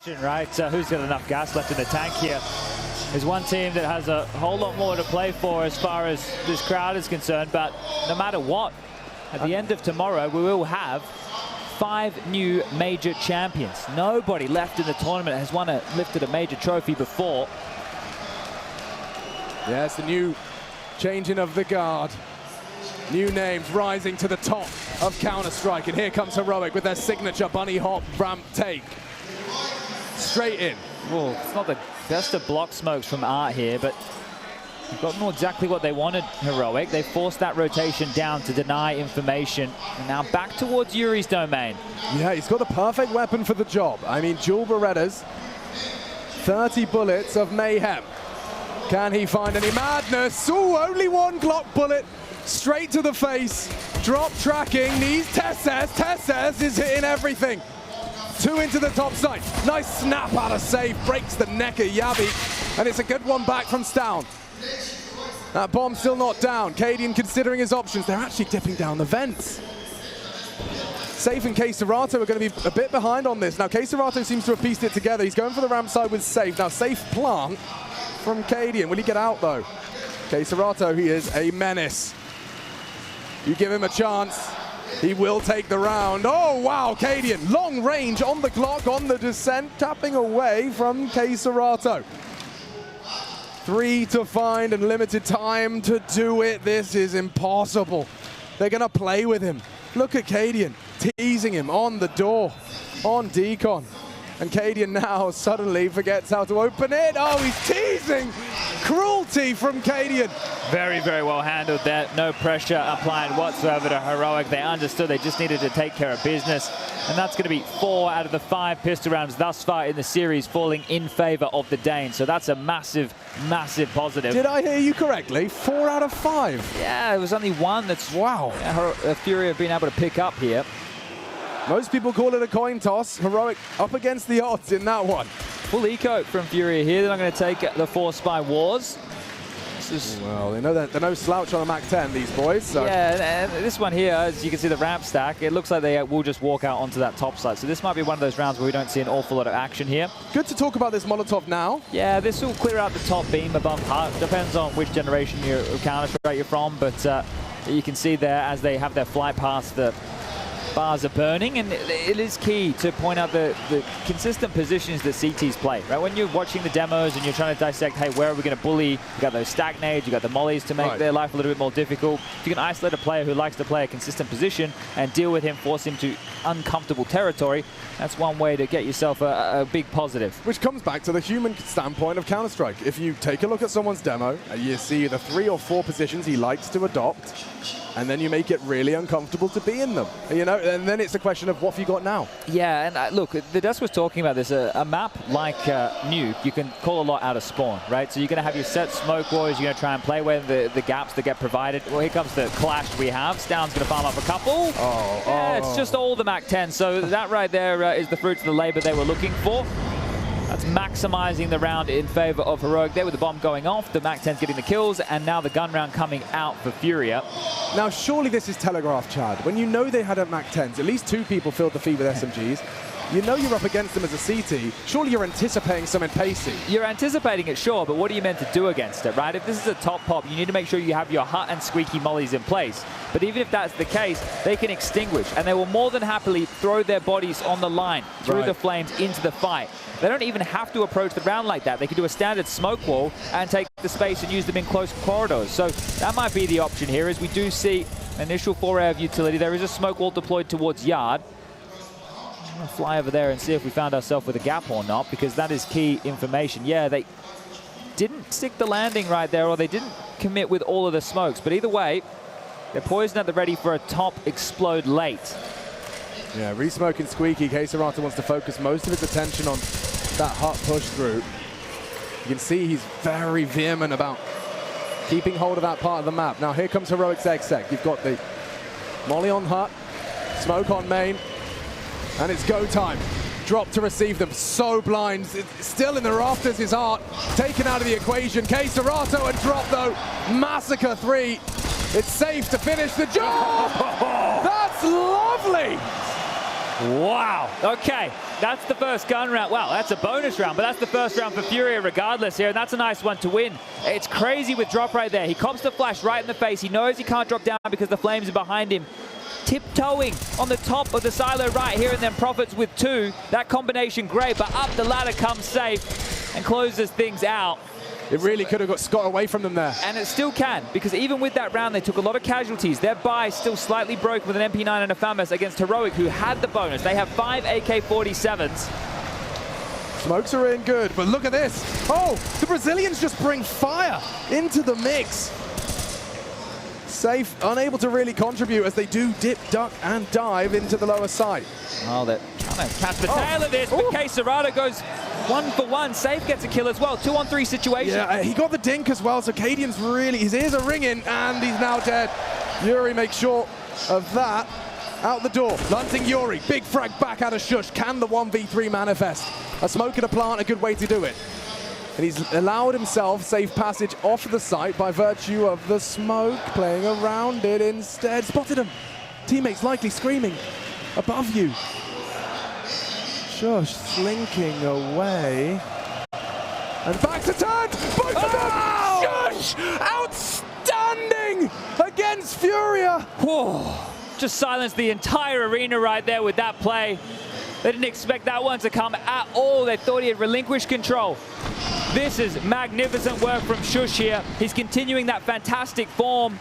Right, who's got enough gas left in the tank here? There's one team that has a whole lot more to play for as far as this crowd is concerned, but no matter what, at the end of tomorrow, we will have 5 new major champions. Nobody left in the tournament has lifted a major trophy before. Yeah, it's the new changing of the guard. New names rising to the top of Counter-Strike, and here comes Heroic with their signature bunny hop ramp take. Straight in. Well, it's not the best of block smokes from Art here, but they've gotten exactly what they wanted, Heroic. They forced that rotation down to deny information. And now back towards Yuri's domain. Yeah, he's got the perfect weapon for the job. I mean, dual Berettas, 30 bullets of mayhem. Can he find any madness? Ooh, only one Glock bullet straight to the face. Drop tracking, needs Tesses. Tesses is hitting everything. 2 into the top side. Nice snap out of save, breaks the neck of Yabi, and it's a good one back from Stown. That bomb still not down. Cadian considering his options. They're actually dipping down the vents. Safe and K-Serato are going to be a bit behind on this. Now, K-Serato seems to have pieced it together. He's going for the ramp side with Safe. Now, Safe plant from Cadian. Will he get out, though? K-Serato, he is a menace. You give him a chance, he will take the round. Oh, wow, Cadian, long range on the Glock, on the descent, tapping away from K-Serato. 3 to find and limited time to do it. This is impossible. They're going to play with him. Look at Cadian, teasing him on the door, on Decon. And Cadian now suddenly forgets how to open it. Oh, he's teasing. Cruelty from Cadian. Very, very well handled there. No pressure applied whatsoever to Heroic. They understood they just needed to take care of business. And that's going to be 4 out of the 5 pistol rounds thus far in the series falling in favor of the Danes. So that's a massive, massive positive. Did I hear you correctly? 4 out of 5. Yeah, it was only one that's, wow, FURIA have been able to pick up here. Most people call it a coin toss. Heroic up against the odds in that one. Full eco from FURIA here. They're not going to take the Force by Wars. Well, they know that they're no slouch on a MAC-10, these boys. So. Yeah, and this one here, as you can see the ramp stack, it looks like they will just walk out onto that top side. So this might be one of those rounds where we don't see an awful lot of action here. Good to talk about this Molotov now. Yeah, this will clear out the top beam above Hut. Depends on which generation Counter-Strike you're from, but you can see there as they have their flight past, the bars are burning, and it is key to point out the consistent positions that CTs play, right? When you're watching the demos and you're trying to dissect, hey, where are we going to bully? You got those stack nades, you got the mollies to make their life a little bit more difficult. If you can isolate a player who likes to play a consistent position and deal with him, force him to uncomfortable territory, that's one way to get yourself a big positive. Which comes back to the human standpoint of Counter-Strike. If you take a look at someone's demo and you see the 3 or 4 positions he likes to adopt, and then you make it really uncomfortable to be in them, you know, and then it's a question of what have you got now? Yeah, and look, the Dust was talking about this, a map like Nuke, you can call a lot out of spawn, right? So you're going to have your set smoke wars, you're going to try and play with the gaps that get provided. Well, here comes the clash we have. Stown's going to farm up a couple. It's just all the MAC-10, so that right there is the fruits of the labor they were looking for. That's maximizing the round in favor of Heroic there with the bomb going off, the MAC-10's getting the kills, and now the gun round coming out for FURIA. Now, surely this is telegraphed, Chad. When you know they had a MAC-10s, at least 2 people filled the feed with SMGs. You know you're up against them as a CT. Surely you're anticipating something pacey. You're anticipating it, sure, but what are you meant to do against it, right? If this is a top pop, you need to make sure you have your Hut and Squeaky mollies in place. But even if that's the case, they can extinguish, and they will more than happily throw their bodies on the line through the flames into the fight. They don't even have to approach the round like that. They can do a standard smoke wall and take the space and use them in close corridors. So that might be the option here, as we do see initial foray of utility. There is a smoke wall deployed towards Yard. I'm going to fly over there and see if we found ourselves with a gap or not, because that is key information. Yeah, they didn't stick the landing right there, or they didn't commit with all of the smokes. But either way, they're poised at the ready for a top explode late. Yeah, re-smoking Squeaky. K-Serato wants to focus most of his attention on that Hut push through. You can see he's very vehement about keeping hold of that part of the map. Now here comes Heroic's Exec. You've got the molly on Hut, smoke on main, and it's go time. Drop to receive them. So blind. It's still in the rafters is Art. Taken out of the equation. K-Serato and drop though. Massacre 3. It's safe to finish the job. That's lovely. Wow. Okay, that's the first gun round. Wow, that's a bonus round, but that's the first round for FURIA regardless here, and that's a nice one to win. It's crazy with drop right there. He cops the flash right in the face. He knows he can't drop down because the flames are behind him. Tiptoeing on the top of the silo right here, and then profits with 2. That combination great, but up the ladder comes safe and closes things out. It really could have got away from them there. And it still can, because even with that round, they took a lot of casualties. Their buy still slightly broke with an MP9 and a FAMAS against Heroic, who had the bonus. They have 5 AK-47s. Smokes are in good, but look at this. Oh, the Brazilians just bring fire into the mix. Safe, unable to really contribute as they do dip, duck, and dive into the lower side. Oh, they're trying to catch the tail of this, but K-Serrano goes 1 for 1. Safe gets a kill as well. 2-on-3 situation. Yeah, he got the dink as well, so Cadian's really, his ears are ringing, and he's now dead. Yuri makes sure of that. Out the door, Lunting Yuri, big frag back out of Shush. Can the 1v3 manifest? A smoke and a plant, a good way to do it. And he's allowed himself safe passage off the site by virtue of the smoke, playing around it instead. Spotted him. Teammates likely screaming above you. Shush slinking away. And back to turn. Both of them. Shush! Outstanding against FURIA. Whoa. Just silenced the entire arena right there with that play. They didn't expect that one to come at all. They thought he had relinquished control. This is magnificent work from Shush here. He's continuing that fantastic form.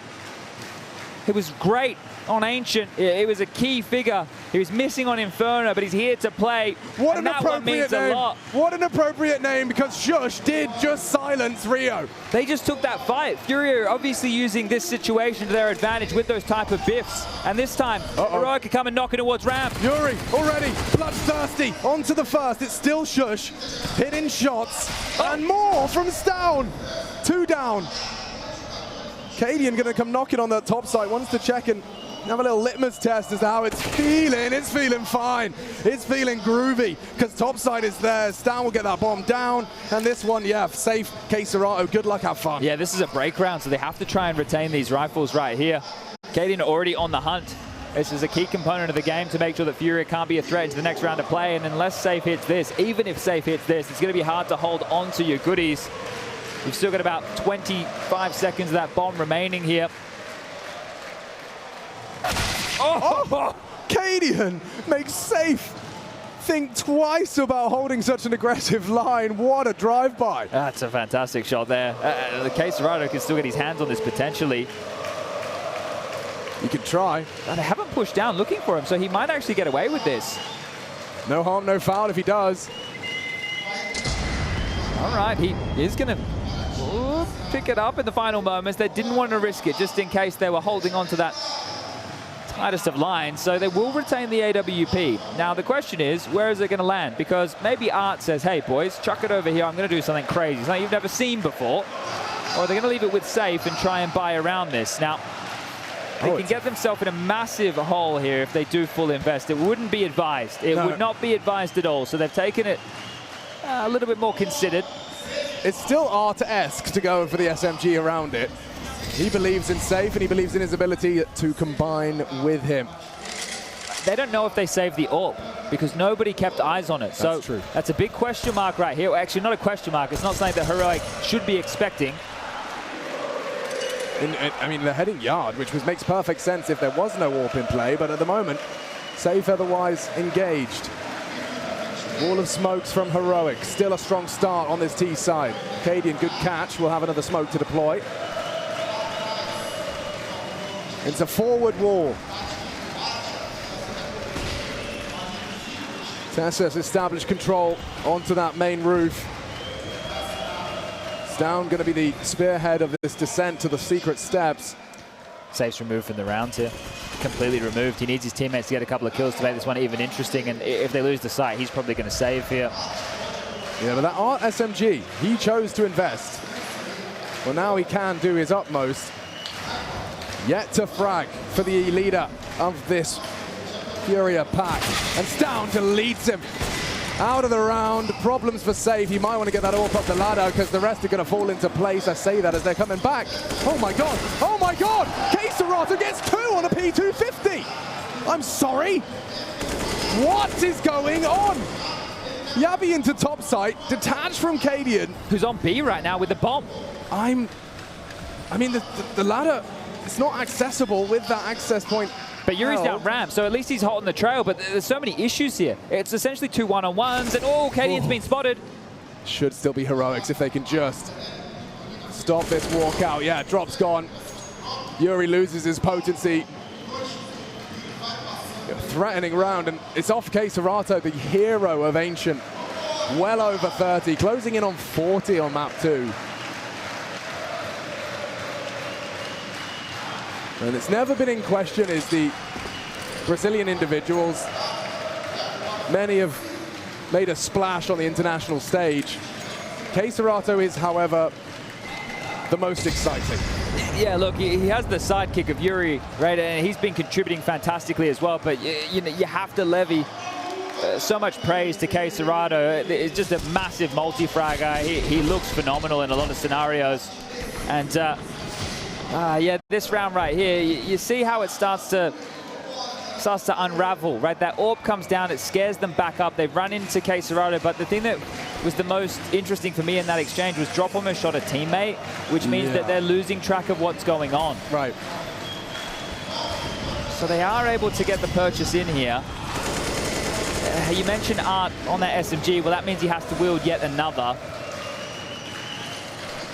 It was great on Ancient. It was a key figure. He was missing on Inferno, but he's here to play. What an appropriate name. What an appropriate name, because Shush did just silence Rio. They just took that fight. FURIA are obviously using this situation to their advantage with those type of biffs. And this time, Heroic can come and knocking towards ramp. Yuri already bloodthirsty onto the first. It's still Shush. Hitting shots and more from Stown. 2 down. Cadian going to come knocking on that top side. Wants to check and have a little litmus test as to how it's feeling. It's feeling fine. It's feeling groovy because topside is there. Stan will get that bomb down. And this one, yeah, safe. K-Serrano, good luck, have fun. Yeah, this is a break round, so they have to try and retain these rifles right here. Cadian already on the hunt. This is a key component of the game to make sure that FURIA can't be a threat into the next round of play. And unless Safe hits this, even if Safe hits this, it's going to be hard to hold on to your goodies. You've still got about 25 seconds of that bomb remaining here. Oh! Cadian makes Safe think twice about holding such an aggressive line. What a drive-by. That's a fantastic shot there. The K-Serrano can still get his hands on this potentially. He can try. They haven't pushed down looking for him, so he might actually get away with this. No harm, no foul if he does. All right, he is going to pick it up in the final moments. They didn't want to risk it, just in case they were holding on to that tightest of lines, so they will retain the AWP. Now, the question is, where is it going to land? Because maybe Art says, hey, boys, chuck it over here. I'm going to do something crazy, something you've never seen before. Or they're going to leave it with Safe and try and buy around this. Now, they can get themselves in a massive hole here if they do full invest. It wouldn't be advised. It would not be advised at all. So they've taken it a little bit more considered. It's still Art-esque to go for the SMG around it. He believes in Safe, and he believes in his ability to combine with him. They don't know if they saved the AWP because nobody kept eyes on it. So true. That's a big question mark right here. Well, actually, not a question mark. It's not something that Heroic should be expecting. I mean, they're heading yard, which makes perfect sense if there was no AWP in play, but at the moment, Safe otherwise engaged. Wall of smokes from Heroic. Still a strong start on this T side. Cadian, good catch. We'll have another smoke to deploy. It's a forward wall. Tessa's established control onto that main roof. Stown going to be the spearhead of this descent to the secret steps. Safe's removed from the round here. Completely removed. He needs his teammates to get a couple of kills to make this one even interesting. And if they lose the site, he's probably going to save here. Yeah, but that Art SMG, he chose to invest. Well, now he can do his utmost. Yet to frag for the leader of this FURIA pack. And Stown deletes him out of the round. Problems for Safe. He might want to get that AWP up the ladder because the rest are going to fall into place. I say that as they're coming back. Oh my God. Oh my God. K-Serrano gets 2 on a P250. I'm sorry. What is going on? Yabi into top site, detached from Cadian. Who's on B right now with the bomb. I mean, the ladder, it's not accessible with that access point. But Yuri's down ramp, so at least he's hot on the trail, but there's so many issues here. It's essentially 2 one-on-ones, and Cadian's been spotted. Should still be heroics if they can just stop this walkout. Yeah, drop's gone. Yuri loses his potency. Threatening round, and it's off K-Serato, the hero of Ancient. Well over 30, closing in on 40 on map 2. And it's never been in question is the Brazilian individuals. Many have made a splash on the international stage. K-Serato is, however, the most exciting. Yeah, look, he has the sidekick of Yuri, right? And he's been contributing fantastically as well. But you have to levy so much praise to K-Serato. It's just a massive multi-fragger. He looks phenomenal in a lot of scenarios. And yeah, this round right here, you see how it starts to unravel, right? That orb comes down, it scares them back up. They've run into K-Serato, but the thing that was the most interesting for me in that exchange was Drop almost shot a teammate, which means that they're losing track of what's going on. Right. So they are able to get the purchase in here. You mentioned Art on that SMG. Well, that means he has to wield yet another.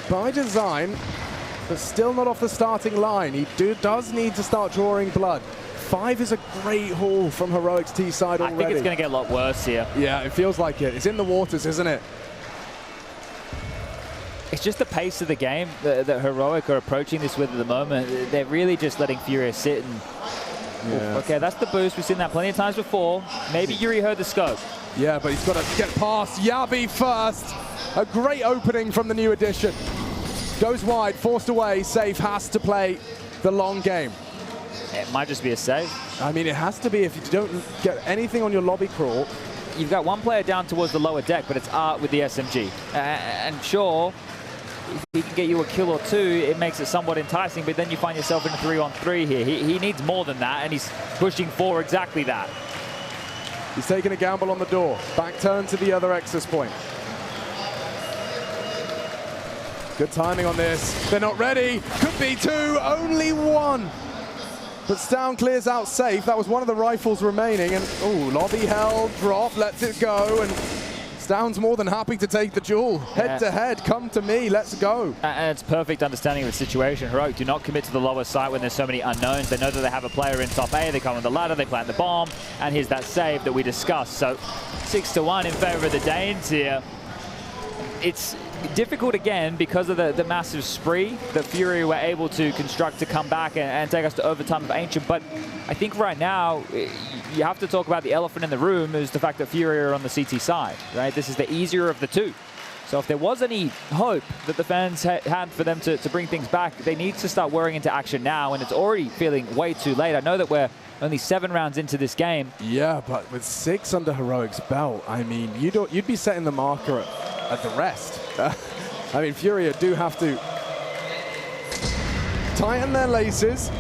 By design, but still not off the starting line. He does need to start drawing blood. 5 is a great haul from Heroic's T side already. I think it's going to get a lot worse here. Yeah, it feels like it. It's in the waters, isn't it? It's just the pace of the game that Heroic are approaching this with at the moment. They're really just letting FURIA sit and... Yeah. Okay, that's the boost. We've seen that plenty of times before. Maybe Yuri heard the scope. Yeah, but he's got to get past Yabi first. A great opening from the new addition. Goes wide, forced away. Safe has to play the long game. It might just be a save. I mean, it has to be if you don't get anything on your lobby crawl. You've got one player down towards the lower deck, but it's Art with the SMG. And sure, if he can get you a kill or 2, it makes it somewhat enticing, but then you find yourself in a 3-on-3 here. He needs more than that, and he's pushing for exactly that. He's taking a gamble on the door. Back turn to the other access point. Good timing on this. They're not ready. Could be 2, only 1. But Stown clears out safe. That was one of the rifles remaining. And, oh, lobby held, drop, lets it go. And Stown's more than happy to take the duel. Head to head, come to me, let's go. And it's perfect understanding of the situation. Heroic do not commit to the lower site when there's so many unknowns. They know that they have a player in top A. They come on the ladder, they plant the bomb. And here's that save that we discussed. So 6-1 in favor of the Danes here. It's difficult again because of the massive spree that FURIA were able to construct to come back and take us to overtime of Ancient. But I think right now you have to talk about the elephant in the room is the fact that FURIA are on the CT side, right? This is the easier of the two. So if there was any hope that the fans had for them to bring things back, they need to start whirring into action now, and it's already feeling way too late. I know that we're only 7 rounds into this game. Yeah, but with 6 under Heroic's belt, I mean, you'd be setting the marker at the rest. I mean, FURIA do have to tighten their laces,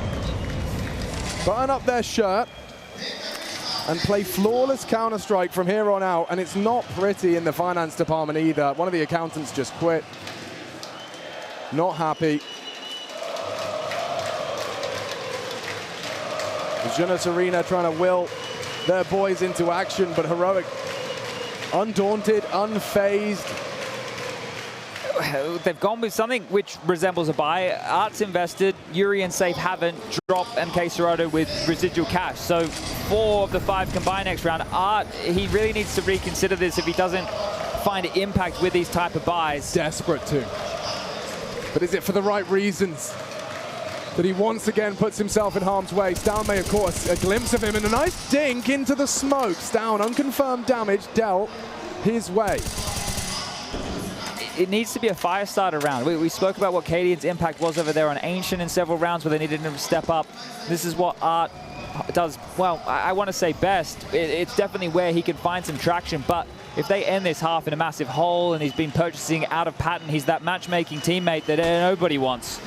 button up their shirt, and play flawless Counter-Strike from here on out. And it's not pretty in the finance department either. One of the accountants just quit. Not happy. Jeunesse Arena trying to will their boys into action, but Heroic undaunted, unfazed. They've gone with something which resembles a buy. Art's invested, Yuri and Safe haven't, Drop and K-Serato with residual cash. So 4 of the 5 combined next round. Art, he really needs to reconsider this if he doesn't find impact with these type of buys. Desperate to. But is it for the right reasons? That he once again puts himself in harm's way. Stown may have caught a glimpse of him and a nice dink into the smoke. Stown, unconfirmed damage dealt his way. It needs to be a fire starter round. We spoke about what Cadian's impact was over there on Ancient in several rounds where they needed him to step up. This is what Art does, well, I want to say best. It's definitely where he can find some traction, but if they end this half in a massive hole and he's been purchasing out of pattern, he's that matchmaking teammate that nobody wants.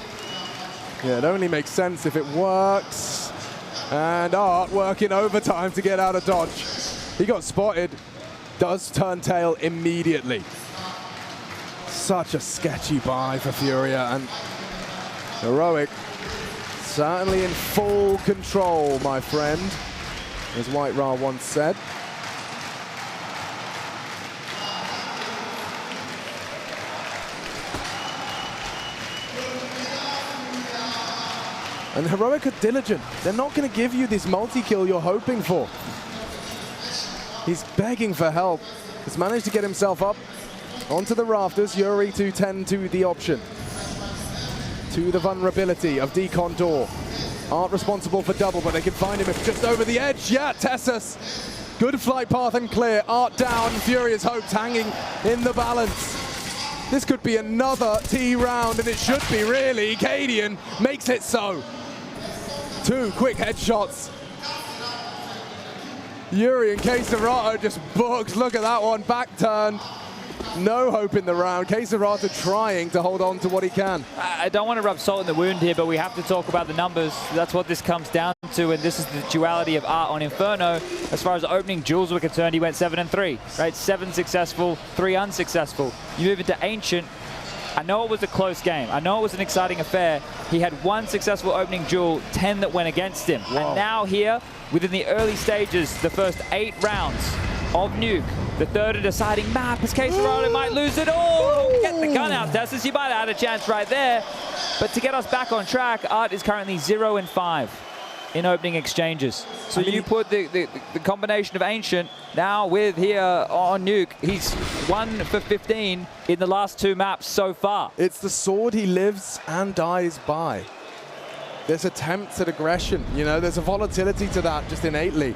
Yeah, it only makes sense if it works. And Art working overtime to get out of dodge. He got spotted, does turn tail immediately. Such a sketchy buy for FURIA, and Heroic certainly in full control, my friend, as White Ra once said. And Heroic are diligent. They're not going to give you this multi-kill you're hoping for. He's begging for help. He's managed to get himself up onto the rafters. Yuri to tend to the option. To the vulnerability of Decon Door. Aren't responsible for double, but they can find him if just over the edge. Yeah, Tessus. Good flight path and clear. Art down. Furious hopes hanging in the balance. This could be another T round, and it should be, really. Cadian makes it so. 2 quick headshots. Yuri and K-Serato just booked. Look at that one, back turned. No hope in the round. K-Serato trying to hold on to what he can. I don't want to rub salt in the wound here, but we have to talk about the numbers. That's what this comes down to, and this is the duality of Art on Inferno. As far as opening duels were concerned, he went 7-3, right? 7 successful, 3 unsuccessful. You move into Ancient. I know it was a close game. I know it was an exciting affair. He had 1 successful opening duel, 10 that went against him. Whoa. And now here, within the early stages, the first 8 rounds of Nuke, the third and deciding map, as K-Serato might lose it all. Get the gun out, Tessus. You might have had a chance right there. But to get us back on track, Art is currently 0-5 in opening exchanges. So you put the combination of Ancient now with here on Nuke. He's 1 for 15 in the last 2 maps so far. It's the sword he lives and dies by. There's attempts at aggression, you know, there's a volatility to that just innately.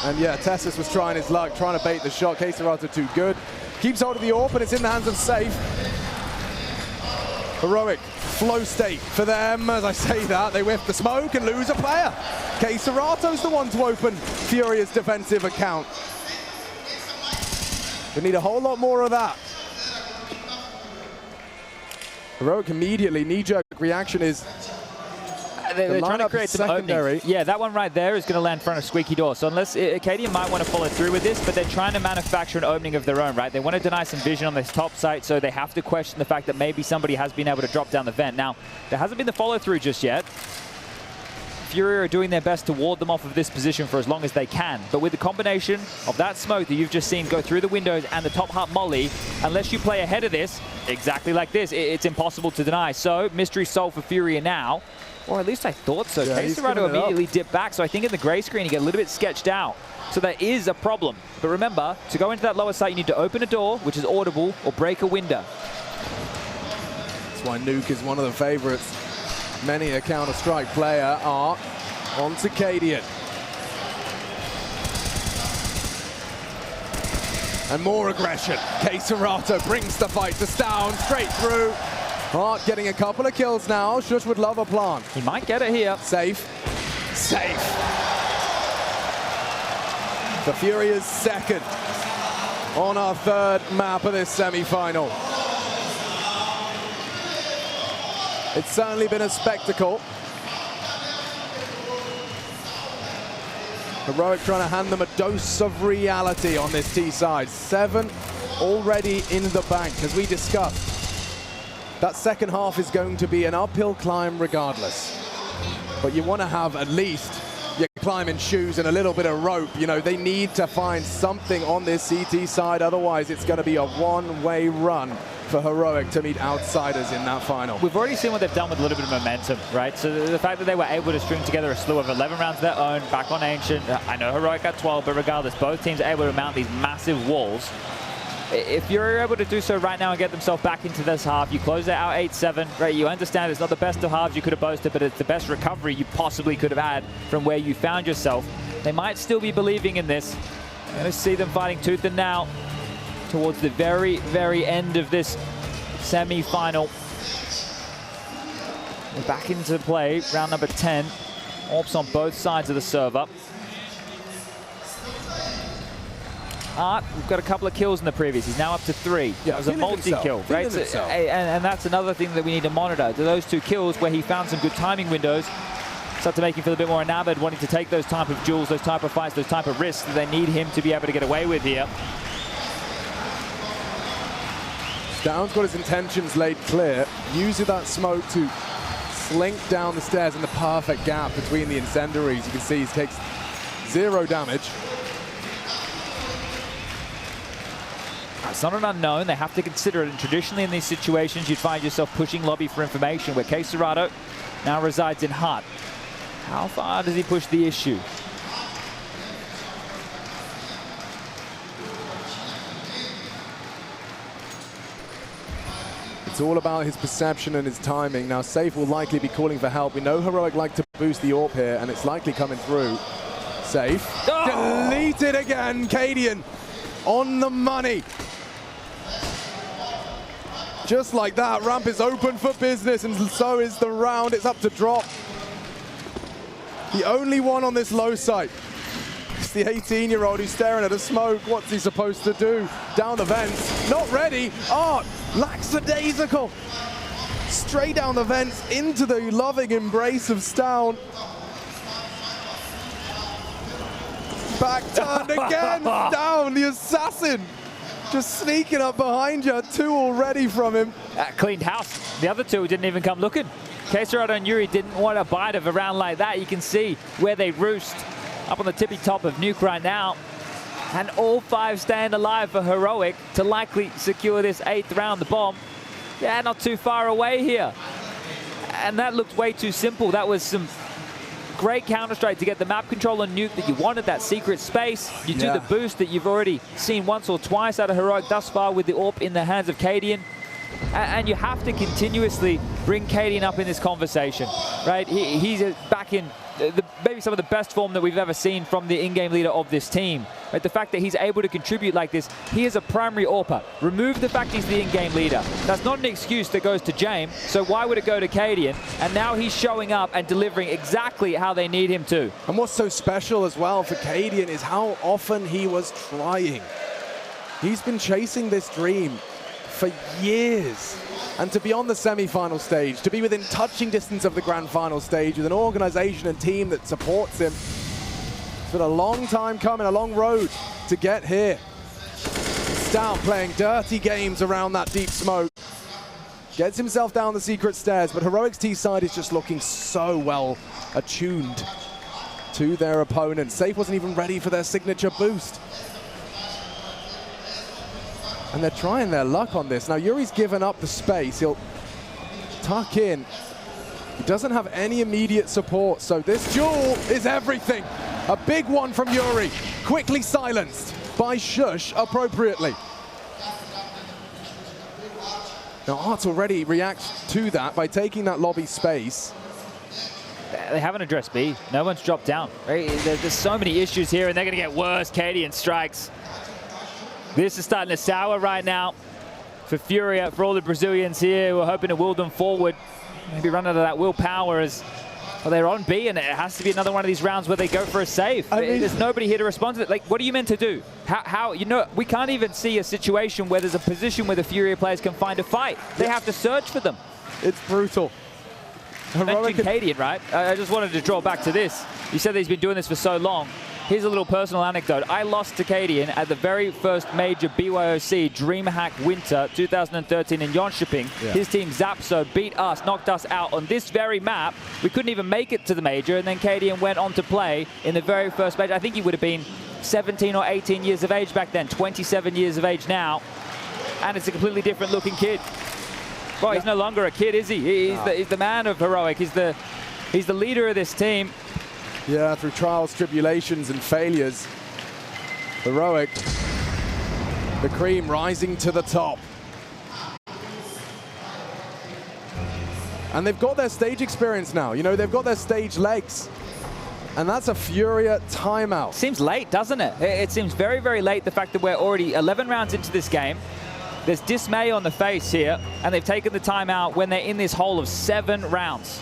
And yeah, Tessus was trying his luck, trying to bait the shot. K-Serato too good. Keeps hold of the AWP, and it's in the hands of Safe. Heroic flow state for them. As I say that, they whiff the smoke and lose a player. K-Serato's the one to open FURIA's defensive account. We need a whole lot more of that. Heroic immediately, knee-jerk reaction is they're trying to create some openings. Yeah, that one right there is going to land in front of Squeaky Door. So unless Cadian might want to follow through with this, but they're trying to manufacture an opening of their own, right? They want to deny some vision on this top site, so they have to question the fact that maybe somebody has been able to drop down the vent. Now, there hasn't been the follow-through just yet. FURIA are doing their best to ward them off of this position for as long as they can. But with the combination of that smoke that you've just seen go through the windows and the top half molly, unless you play ahead of this, exactly like this, it's impossible to deny. So, mystery solved for FURIA now. Or at least I thought so. Yeah, K-Serato immediately dipped back, so I think in the gray screen you get a little bit sketched out. So there is a problem. But remember, to go into that lower site, you need to open a door, which is audible, or break a window. That's why Nuke is one of the favorites. Many a Counter-Strike player are onto Cadian. And more aggression. K-Serato brings the fight to Stown, straight through. Hart getting a couple of kills now. Shush would love a plant. He might get it here. Safe. Safe. The FURIA's second on our 3rd map of this semi-final. It's certainly been a spectacle. Heroic trying to hand them a dose of reality on this T side. 7 already in the bank, as we discussed. That second half is going to be an uphill climb regardless. But you want to have at least your climbing shoes and a little bit of rope. You know, they need to find something on this CT side, otherwise it's going to be a one-way run for Heroic to meet outsiders in that final. We've already seen what they've done with a little bit of momentum, right? So the fact that they were able to string together a slew of 11 rounds of their own, back on Ancient. I know Heroic got 12, but regardless, both teams are able to mount these massive walls. If you're able to do so right now and get themselves back into this half, you close it out 8-7, right? You understand it's not the best of halves you could have boasted, but it's the best recovery you possibly could have had from where you found yourself. They might still be believing in this. You're going to see them fighting tooth and nail towards the very, very end of this semi-final. We're back into play, round number 10. AWPs on both sides of the server. Art, we've got a couple of kills in the previous. He's now up to 3. Yeah, it was a multi-kill, right? So, and that's another thing that we need to monitor. Those 2 kills where he found some good timing windows. start to make him feel a bit more enamored, wanting to take those type of duels, those type of fights, those type of risks that they need him to be able to get away with here. Down's got his intentions laid clear, using that smoke to slink down the stairs in the perfect gap between the incendiaries. You can see he takes 0 damage. It's not an unknown, they have to consider it, and traditionally in these situations you'd find yourself pushing lobby for information, where Queserado now resides in Hut. How far does he push the issue? It's all about his perception and his timing. Now Safe will likely be calling for help. We know Heroic like to boost the AWP here, and it's likely coming through. Safe. Oh! Deleted again, Cadian on the money. Just like that, ramp is open for business, and so is the round. It's up to drop. The only one on this low site. It's the 18-year-old who's staring at a smoke. What's he supposed to do? Down the vents. Not ready. Art, lackadaisical. Straight down the vents into the loving embrace of Stown. Back turned again. Stown, the assassin. Just sneaking up behind you. 2 already from him. Cleaned house. The other 2 didn't even come looking. Queserado and Yuri didn't want a bite of a round like that. You can see where they roost up on the tippy top of Nuke right now. And all 5 stand alive for Heroic to likely secure this 8th round. The bomb, yeah, not too far away here. And that looked way too simple. That was some great Counter-Strike to get the map control on Nuke that you wanted, that secret space. You do the boost that you've already seen once or twice out of Heroic thus far with the AWP in the hands of Cadian. And you have to continuously bring Cadian up in this conversation, right? He's back in maybe some of the best form that we've ever seen from the in-game leader of this team. Right? The fact that he's able to contribute like this, he is a primary AWPer. Remove the fact he's the in-game leader. That's not an excuse that goes to James, so why would it go to Cadian? And now he's showing up and delivering exactly how they need him to. And what's so special as well for Cadian is how often he was trying. He's been chasing this dream for years. And to be on the semi-final stage, to be within touching distance of the grand final stage with an organization and team that supports him, it's been a long time coming, a long road to get here. Stout playing dirty games around that deep smoke. Gets himself down the secret stairs, but Heroic's T-side is just looking so well attuned to their opponent. Safe wasn't even ready for their signature boost. And they're trying their luck on this. Now, Yuri's given up the space. He'll tuck in. He doesn't have any immediate support, so this duel is everything. A big one from Yuri, quickly silenced by Shush appropriately. Now, Art already reacts to that by taking that lobby space. They haven't addressed B. No one's dropped down. Right? There's so many issues here, and they're going to get worse. Cadian strikes. This is starting to sour right now for FURIA, for all the Brazilians here who are hoping to will them forward. Maybe run out of that willpower as well. They're on B, and it has to be another one of these rounds where they go for a save. I mean, there's nobody here to respond to it. Like, what are you meant to do? How you know, we can't even see a situation where there's a position where the FURIA players can find a fight. They have to search for them. It's brutal. Mentioned Cadian, right? I just wanted to draw back to this. You said that he's been doing this for so long. Here's a little personal anecdote. I lost to Cadian at the very first major BYOC DreamHack Winter 2013 in Jönköping. Yeah. His team Zapso beat us, knocked us out on this very map. We couldn't even make it to the major, and then Cadian went on to play in the very first major. I think he would have been 17 or 18 years of age back then, 27 years of age now. And it's a completely different looking kid. Well, he's no longer a kid, is he? He's the man of Heroic. He's the leader of this team. Yeah, through trials, tribulations, and failures, Heroic, the cream rising to the top. And they've got their stage experience now. You know, they've got their stage legs. And that's a FURIA timeout. Seems late, doesn't it? It seems very, very late, the fact that we're already 11 rounds into this game. There's dismay on the face here, and they've taken the timeout when they're in this hole of 7 rounds.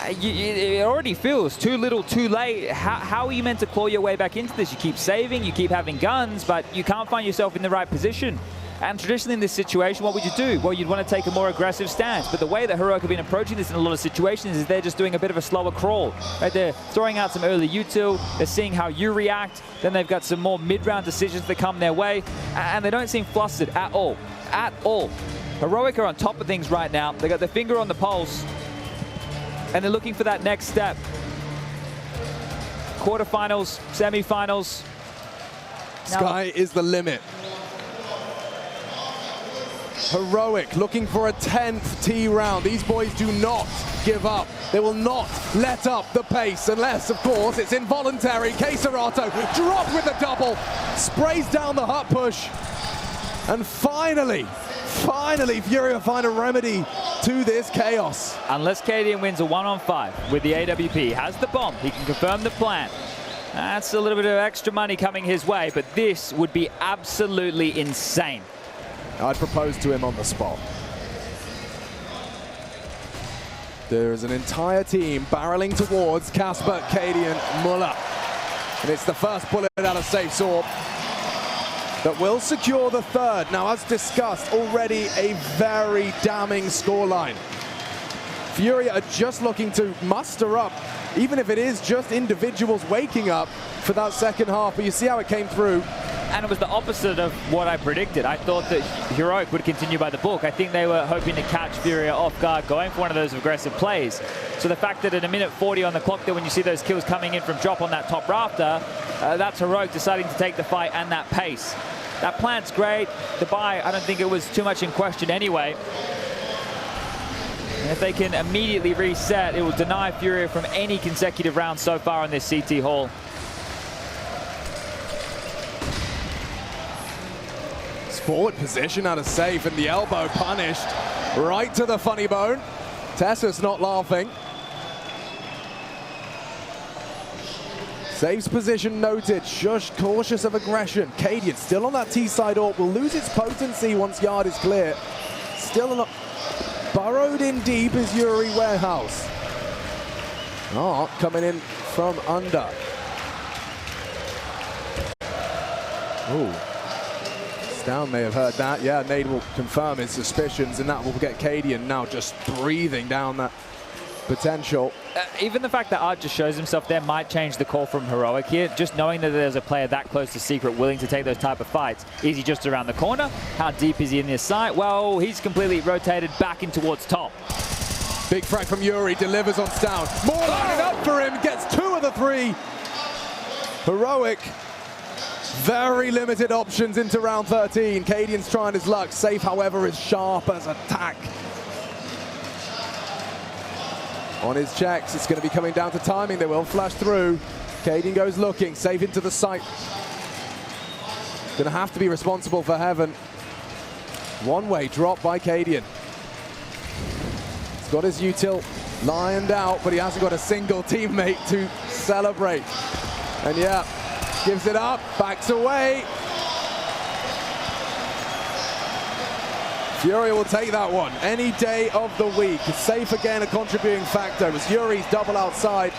It already feels too little, too late. How are you meant to claw your way back into this? You keep saving, you keep having guns, but you can't find yourself in the right position. And traditionally in this situation, what would you do? Well, you'd want to take a more aggressive stance. But the way that Heroic have been approaching this in a lot of situations is they're just doing a bit of a slower crawl. Right? They're throwing out some early util, they're seeing how you react, then they've got some more mid-round decisions that come their way, and they don't seem flustered at all. At all. Heroic are on top of things right now. They got their finger on the pulse, and they're looking for that next step. Quarterfinals, semifinals. Sky is the limit. Heroic looking for a 10th T round. These boys do not give up. They will not let up the pace unless, of course, it's involuntary. Keserato dropped with a double, sprays down the hut push, and finally, FURIA find a remedy to this chaos. Unless Cadian wins a 1-on-5 with the AWP, has the bomb, he can confirm the plan. That's a little bit of extra money coming his way, but this would be absolutely insane. I'd propose to him on the spot. There is an entire team barreling towards Casper, Cadian, Muller. And it's the first bullet out of Safe's orb that will secure the third. Now, as discussed, already a very damning scoreline. FURIA are just looking to muster up, even if it is just individuals waking up for that second half. But you see how it came through. And it was the opposite of what I predicted. I thought that Heroic would continue by the book. I think they were hoping to catch FURIA off guard, going for one of those aggressive plays. So the fact that at a minute 40 on the clock there, when you see those kills coming in from drop on that top rafter, that's Heroic deciding to take the fight and that pace. That plant's great. The buy, I don't think it was too much in question anyway. And if they can immediately reset, it will deny FURIA from any consecutive rounds so far on this CT Hall. Forward position out of Safe, and the elbow punished right to the funny bone. Tessa's not laughing. Safe's position noted, Shush cautious of aggression. Cadian still on that T-side orb, will lose its potency once yard is clear. Still not burrowed in deep is Yuri Warehouse. Oh, coming in from under. Ooh. Down may have heard that. Yeah, Nade will confirm his suspicions, and that will get Cadian now just breathing down that potential. Even the fact that Art just shows himself there might change the call from Heroic here. Just knowing that there's a player that close to Secret willing to take those type of fights. Is he just around the corner? How deep is he in this site? Well, he's completely rotated back in towards top. Big frag from Yuri, delivers on Stown. More lining up for him, gets 2 of the 3. Heroic. Very limited options into round 13. Cadian's trying his luck. Safe, however, is sharp as attack. On his checks, it's going to be coming down to timing. They will flash through. Cadian goes looking. Safe into the site. Going to have to be responsible for Heaven. One-way drop by Cadian. He's got his util lined out, but he hasn't got a single teammate to celebrate. And yeah, gives it up, backs away. FURIA will take that one any day of the week. Safe again, a contributing factor. It was Yuri's double outside.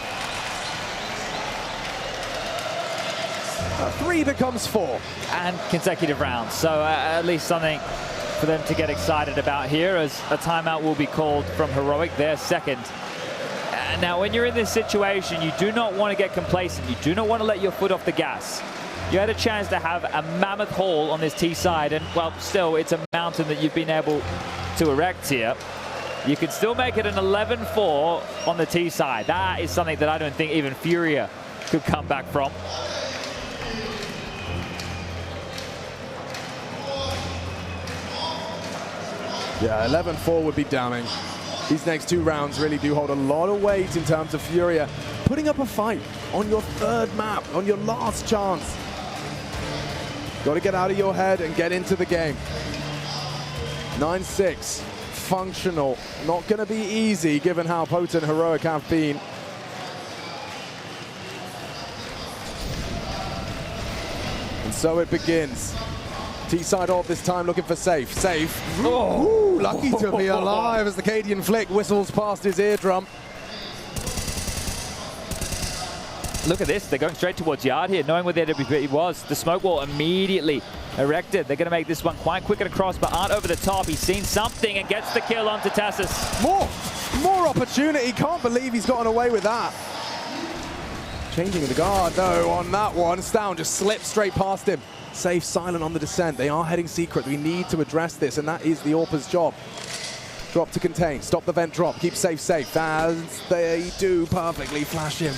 3 becomes 4. And consecutive rounds. So at least something for them to get excited about here, as a timeout will be called from Heroic, their second. Now, when you're in this situation, you do not want to get complacent. You do not want to let your foot off the gas. You had a chance to have a mammoth haul on this T side, and, well, still, it's a mountain that you've been able to erect here. You could still make it an 11-4 on the T side. That is something that I don't think even FURIA could come back from. Yeah, 11-4 would be damning. These next 2 rounds really do hold a lot of weight in terms of FURIA putting up a fight on your 3rd map, on your last chance. Got to get out of your head and get into the game. 9-6, functional. Not going to be easy given how potent Heroic have been. And so it begins. T-side off this time, looking for Safe. Safe. Oh, lucky to be alive as the Cadian flick whistles past his eardrum. Look at this, they're going straight towards yard here, knowing where the AWP was. The smoke wall immediately erected. They're going to make this one quite quick and across, but aren't over the top. He's seen something and gets the kill onto Tassus. More opportunity. Can't believe he's gotten away with that. Changing the guard, though, on that one. Stown just slips straight past him. Safe, silent on the descent. They are heading secret. We need to address this, and that is the AWP's job. Drop to contain. Stop the vent drop. Keep safe. As they do perfectly. Flash him.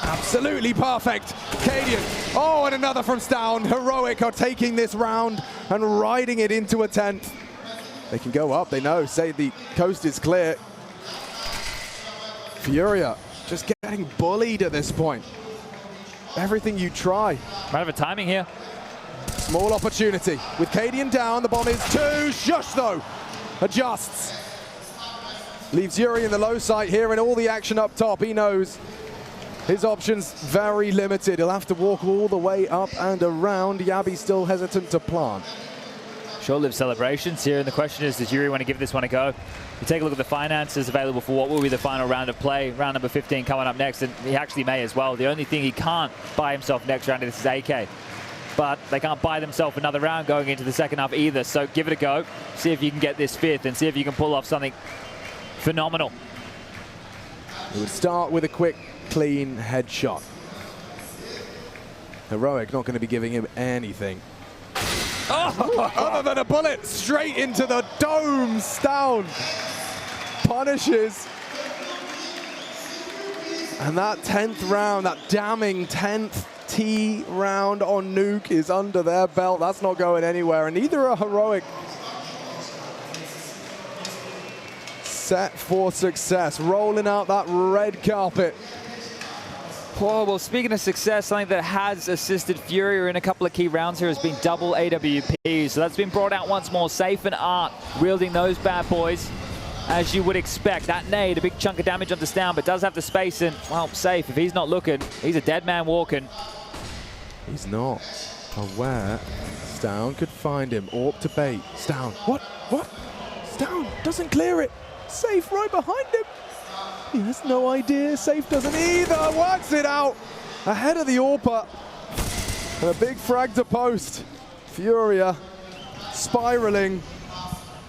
Absolutely perfect. Cadian. Oh, and another from Stown. Heroic are taking this round and riding it into a 10th. They can go up. They know. Say the coast is clear. FURIA just getting bullied at this point. Everything you try. Might have a timing here. Small opportunity. With Cadian down, the bomb is two. Shush, though. Adjusts. Leaves Yuri in the low site here and all the action up top. He knows his options very limited. He'll have to walk all the way up and around. Yabi still hesitant to plant. Short-lived celebrations here, and the question is, does Yuri want to give this one a go? You take a look at the finances available for what will be the final round of play. Round number 15 coming up next, and he actually may as well. The only thing he can't buy himself next round is AK. But they can't buy themselves another round going into the second half either. So give it a go. See if you can get this fifth and see if you can pull off something phenomenal. It would start with a quick, clean headshot. Heroic not going to be giving him anything. Oh, other than a bullet straight into the dome. Stown punishes. And that 10th round, that damning 10th T round on Nuke is under their belt. That's not going anywhere, and neither are Heroic. Set for success, rolling out that red carpet. Oh, well, speaking of success, something that has assisted FURIA in a couple of key rounds here has been double AWP. So that's been brought out once more. Safe and Art wielding those bad boys, as you would expect. That nade, a big chunk of damage onto Stown, but does have the space in. Well, Safe, if he's not looking, he's a dead man walking. He's not aware. Stown could find him. AWP to bait. Stown. What? Stown doesn't clear it. Safe right behind him. He has no idea. Safe doesn't either. Works it out. Ahead of the AWPer. And a big frag to post. FURIA spiraling.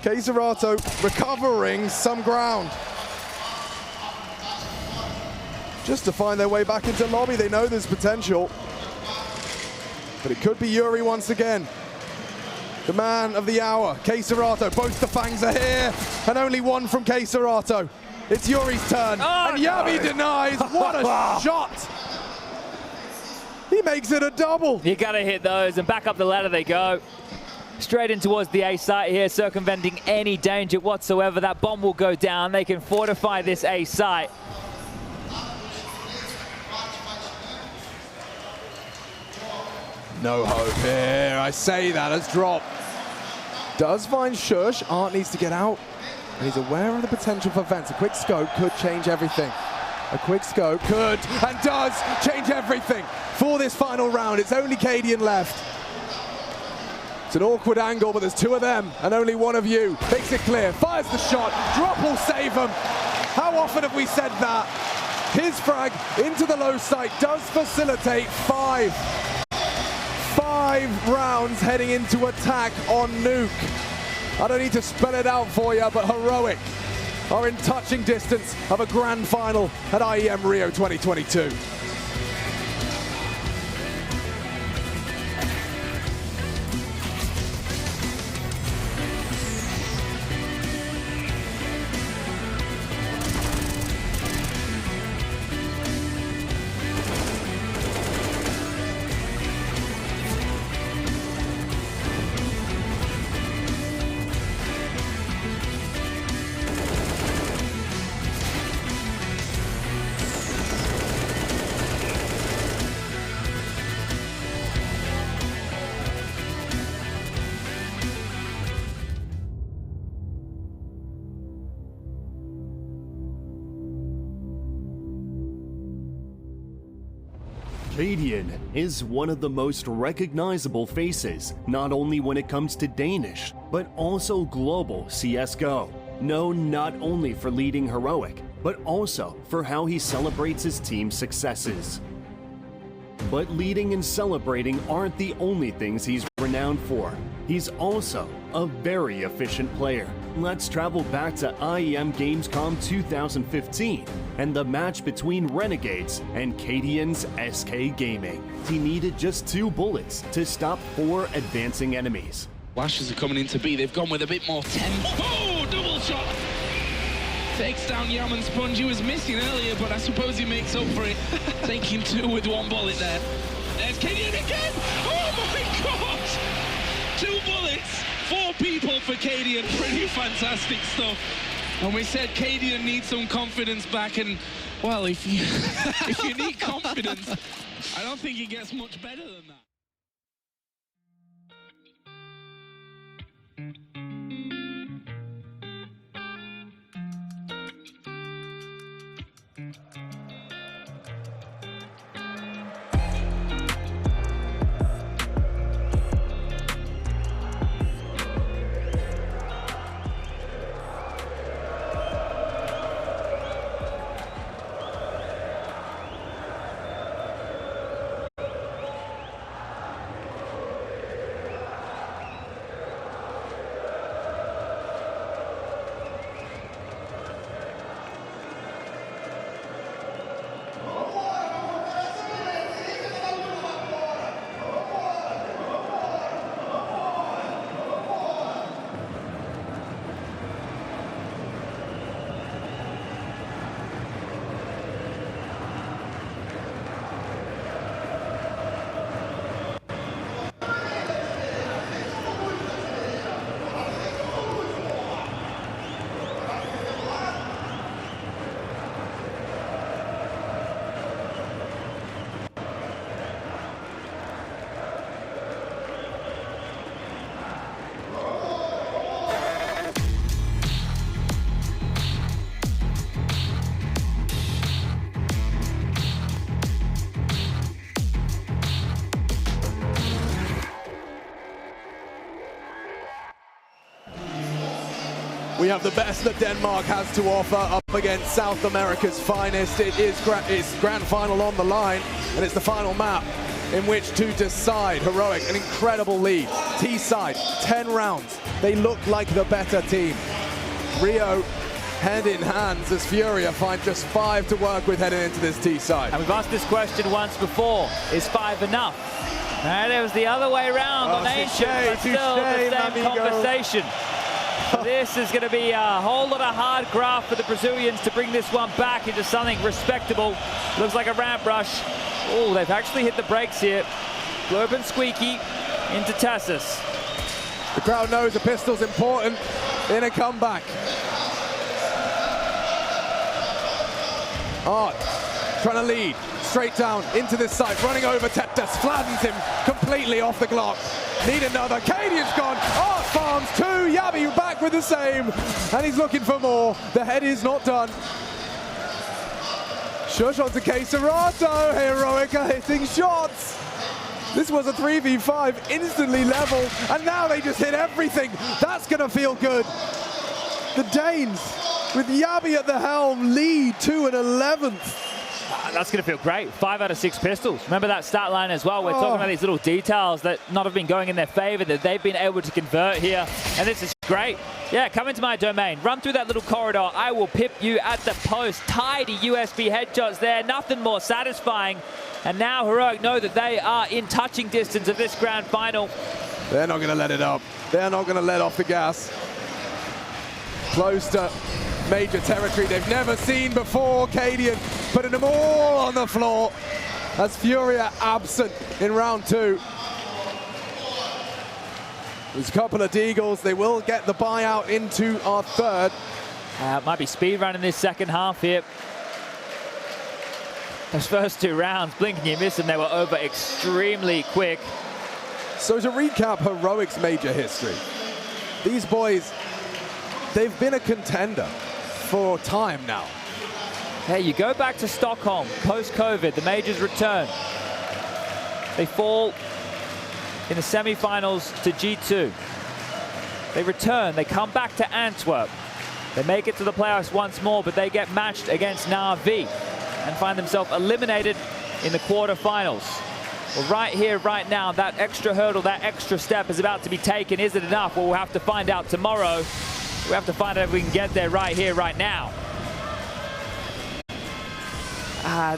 Caserato recovering some ground. Just to find their way back into lobby. They know there's potential. But it could be Yuri once again. The man of the hour, Caserato. Both the fangs are here, and only one from Caserato. It's Yuri's turn, and Yabi denies. What a shot! He makes it a double. You gotta hit those, and back up the ladder they go. Straight in towards the A site here, circumventing any danger whatsoever. That bomb will go down. They can fortify this A site. No hope here. I say that as drop. Does find Shush. Art needs to get out. And he's aware of the potential for vents. A quick scope could change everything. A quick scope could and does change everything for this final round. It's only Cadian left. It's an awkward angle, but there's two of them and only one of you. Makes it clear. Fires the shot. Drop will save him. How often have we said that? His frag into the low site does facilitate five rounds heading into attack on Nuke. I don't need to spell it out for you, but Heroic are in touching distance of a grand final at IEM Rio 2022. Cadian is one of the most recognizable faces, not only when it comes to Danish, but also global CSGO. Known not only for leading Heroic, but also for how he celebrates his team's successes. But leading and celebrating aren't the only things he's renowned for. He's also a very efficient player. Let's travel back to IEM Gamescom 2015 and the match between Renegades and Cadian's SK Gaming. He needed just 2 bullets to stop 4 advancing enemies. Flashes are coming into B. They've gone with a bit more tempo. Oh, double shot! Takes down Yam and Sponge. He was missing earlier, but I suppose he makes up for it. Taking 2 with 1 bullet there. There's Cadian again! Oh my gosh! 2 bullets, 4 people for Cadian. Pretty fantastic stuff. And we said Cadian needs some confidence back, and well, if you if you need confidence, I don't think it gets much better than that. We have the best that Denmark has to offer up against South America's finest. It's grand final on the line, and it's the final map in which to decide. Heroic, an incredible lead. T-side, 10 rounds. They look like the better team. Rio, hand in hands as FURIA find just 5 to work with heading into this T-side. And we've asked this question once before, is 5 enough? And it was the other way around on Ancient, but still the same conversation. This is going to be a whole lot of hard graft for the Brazilians to bring this one back into something respectable. Looks like a ramp rush. Oh, they've actually hit the brakes here. Globe and Squeaky into Tassus. The crowd knows a pistol's important in a comeback. Art trying to lead, straight down into this site, running over Tassus, flattens him completely off the Glock. Need another, Cadian's gone, Art farms 2, Yabi back with the same, and he's looking for more. The head is not done. Shush onto Serato, Heroic are hitting shots. This was a 3v5, instantly level, and now they just hit everything. That's gonna feel good. The Danes, with Yabi at the helm, lead 2 and 11th. That's going to feel great. 5 out of 6 pistols. Remember that stat line as well. We're talking about these little details that not have been going in their favor, that they've been able to convert here. And this is great. Yeah, come into my domain. Run through that little corridor. I will pip you at the post. Tidy USB headshots there. Nothing more satisfying. And now Heroic know that they are in touching distance of this grand final. They're not going to let it up. They're not going to let off the gas. Close to major territory they've never seen before. Cadian putting them all on the floor as FURIA absent in round 2. There's a couple of Deagles. They will get the buyout into our third. Might be speed run in this second half here. Those first 2 rounds, blink and you miss them, they were over extremely quick. So to recap Heroic's major history, these boys, they've been a contender for time now. Hey, you go back to Stockholm, post-COVID, the majors return. They fall in the semi-finals to G2. They return, they come back to Antwerp. They make it to the playoffs once more, but they get matched against Na'Vi and find themselves eliminated in the quarterfinals. Well, right here, right now, that extra hurdle, that extra step is about to be taken. Is it enough? Well, we'll have to find out tomorrow. We have to find out if we can get there right here, right now.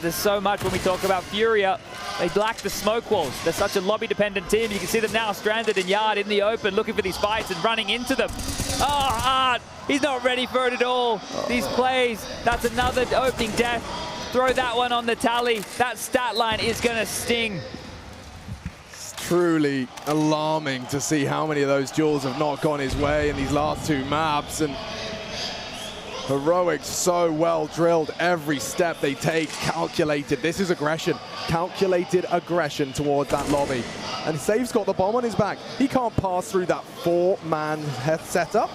There's so much when we talk about FURIA. They lack the smoke walls. They're such a lobby-dependent team. You can see them now stranded in yard in the open, looking for these fights and running into them. Oh, Art, he's not ready for it at all. These plays, that's another opening death. Throw that one on the tally. That stat line is going to sting. It's truly alarming to see how many of those duels have not gone his way in these last two maps. And Heroic so well drilled. Every step they take calculated. This is aggression. Calculated aggression towards that lobby. And Save's got the bomb on his back. He can't pass through that four-man setup.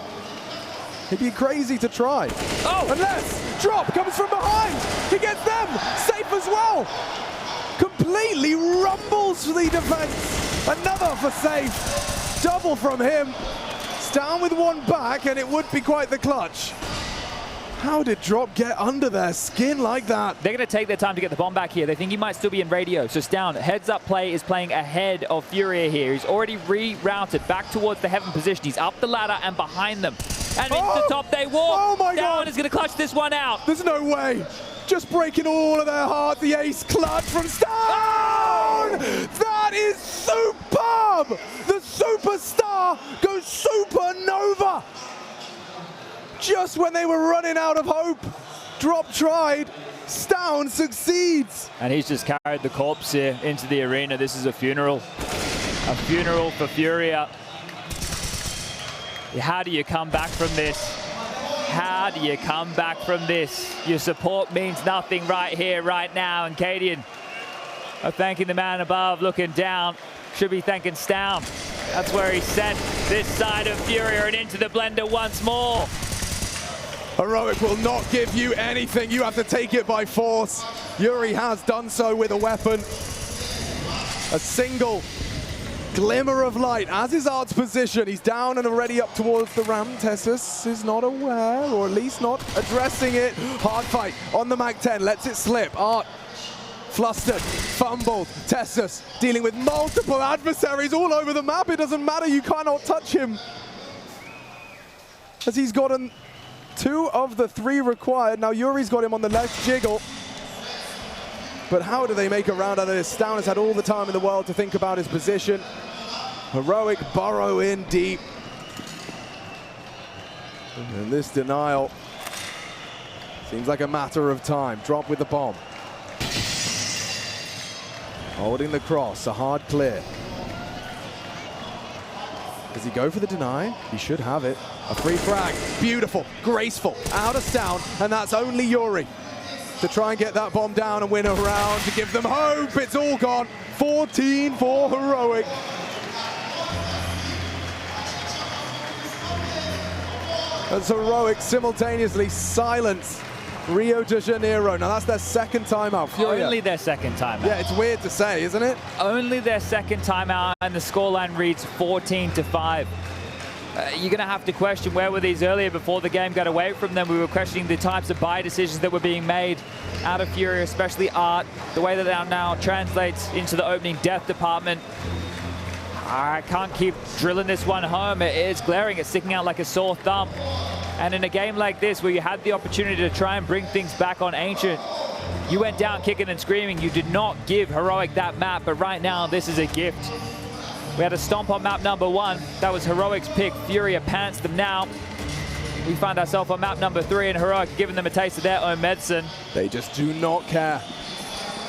It'd be crazy to try. Oh! Unless Drop comes from behind. He gets them. Safe as well. Completely rumbles for the defense. Another for Safe. Double from him. It's down with one back, and it would be quite the clutch. How did Drop get under their skin like that? They're going to take their time to get the bomb back here. They think he might still be in radio. So Stown, heads up play, is playing ahead of FURIA here. He's already rerouted back towards the heaven position. He's up the ladder and behind them. And into the top they walk. Oh my God. Stown is going to clutch this one out. There's no way. Just breaking all of their hearts. The ace clutch from Stown. Oh! That is superb. The superstar goes supernova. Just when they were running out of hope, Drop tried, Stown succeeds. And he's just carried the corpse here into the arena. This is a funeral for FURIA. How do you come back from this? How do you come back from this? Your support means nothing right here, right now. And Cadian are thanking the man above, looking down. Should be thanking Stown. That's where he sent this side of FURIA and into the blender once more. Heroic will not give you anything. You have to take it by force. Yuri has done so with a weapon. A single glimmer of light, as is Art's position. He's down and already up towards the ramp. Tessus is not aware, or at least not addressing it. Hard fight on the Mag 10, lets it slip. Art flustered, fumbled. Tessus dealing with multiple adversaries all over the map. It doesn't matter, you cannot touch him. As he's gotten 2 of the 3 required. Now Yuri's got him on the left jiggle. But how do they make a round out of this? Stown has had all the time in the world to think about his position. Heroic burrow in deep. And this denial seems like a matter of time. Drop with the bomb. Holding the cross, a hard clear. Does he go for the deny? He should have it. A free frag. Beautiful, graceful, out of Stown, and that's only Yuri to try and get that bomb down and win a round, to give them hope. It's all gone. 14 for Heroic. As Heroic simultaneously silence Rio de Janeiro. Now that's their second timeout. FURIA. Only their second timeout. Yeah, it's weird to say, isn't it? Only their second timeout, and the scoreline reads 14-5. You're going to have to question, where were these earlier before the game got away from them? We were questioning the types of buy decisions that were being made out of FURIA, especially Art, the way that that now translates into the opening death department. I can't keep drilling this one home. It's glaring, it's sticking out like a sore thumb. And in a game like this, where you had the opportunity to try and bring things back on Ancient, you went down kicking and screaming. You did not give Heroic that map, but right now, this is a gift. We had a stomp on map number 1. That was Heroic's pick. FURIA pants them now. We find ourselves on map number 3, and Heroic giving them a taste of their own medicine. They just do not care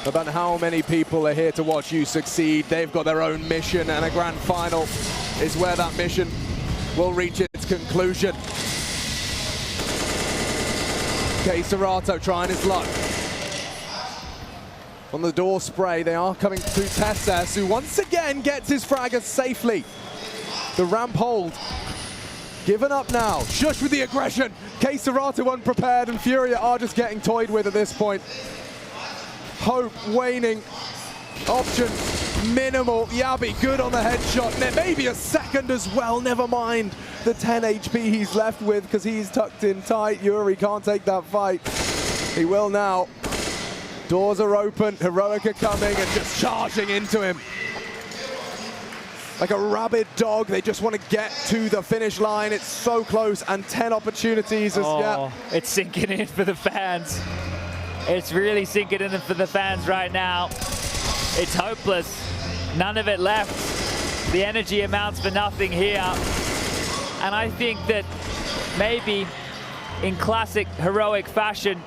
about how many people are here to watch you succeed. They've got their own mission, and a grand final is where that mission will reach its conclusion. Okay, Serato trying his luck. On the door spray, they are coming to Tessus, who once again gets his fragger safely. The ramp hold given up now. Shush with the aggression. K Serato unprepared, and FURIA are just getting toyed with at this point. Hope waning. Options minimal. Yabi good on the headshot. And maybe a second as well. Never mind the 10 HP he's left with, because he's tucked in tight. Yuri can't take that fight. He will now. Doors are open, Heroic are coming and just charging into him. Like a rabid dog, they just want to get to the finish line. It's so close, and 10 opportunities as yeah. It's sinking in for the fans. It's really sinking in for the fans right now. It's hopeless. None of it left. The energy amounts for nothing here. And I think that maybe in classic Heroic fashion,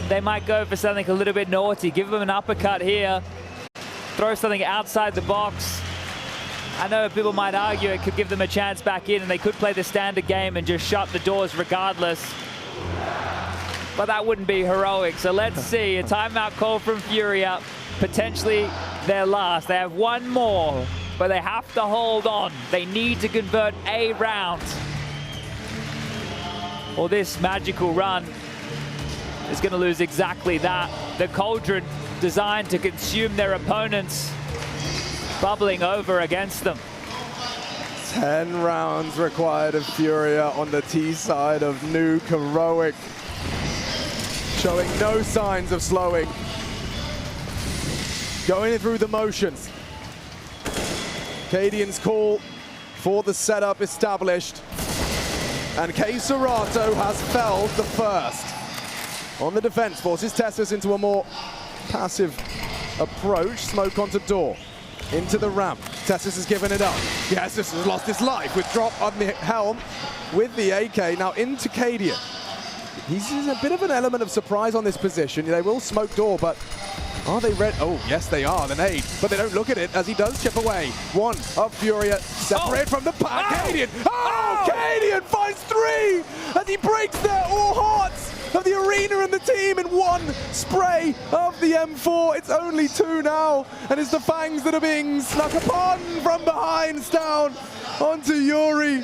they might go for something a little bit naughty. Give them an uppercut here. Throw something outside the box. I know people might argue it could give them a chance back in and they could play the standard game and just shut the doors regardless. But that wouldn't be Heroic. So let's see, a timeout call from FURIA. Potentially their last. They have one more, but they have to hold on. They need to convert a round, or this magical run is going to lose exactly that. The cauldron designed to consume their opponents, bubbling over against them. 10 rounds required of FURIA on the T side of Nuke. Heroic showing no signs of slowing. Going through the motions. Cadian's call for the setup established. And Serato has felled the first. On the defense, forces Tessus into a more passive approach. Smoke onto door. Into the ramp. Tessus has given it up. Yes, this has lost his life with drop on the helm with the AK. Now into Cadian. He's a bit of an element of surprise on this position. They will smoke door, but are they ready? Oh, yes, they are, the nade. But they don't look at it as he does chip away. One of FURIA, separate from the pack. Cadian! Cadian finds 3 as he breaks their all hearts of the arena and the team in one spray of the M4. It's only 2 now, and it's the Fangs that are being snuck upon from behind, down onto Yuri.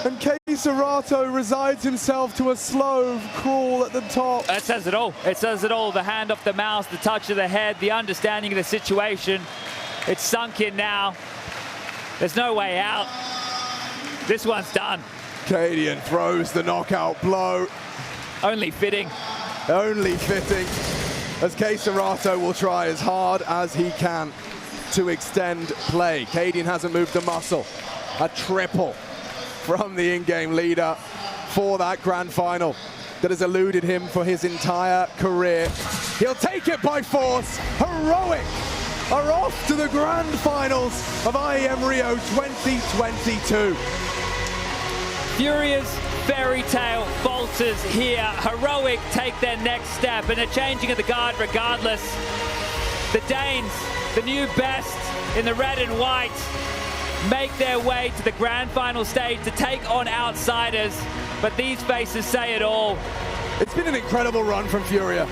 And Serato resides himself to a slow crawl at the top. That says it all. It says it all. The hand off the mouse, the touch of the head, the understanding of the situation. It's sunk in now. There's no way out. This one's done. Cadian throws the knockout blow. Only fitting. Only fitting. As Serato will try as hard as he can to extend play. Cadian hasn't moved a muscle. A triple from the in-game leader for that grand final that has eluded him for his entire career. He'll take it by force. Heroic are off to the grand finals of IEM Rio 2022. FURIA's fairy tale falters here. Heroic take their next step and a changing of the guard regardless. The Danes, the new best in the red and white, make their way to the grand final stage to take on outsiders, but these faces say it all. It's been an incredible run from FURIA.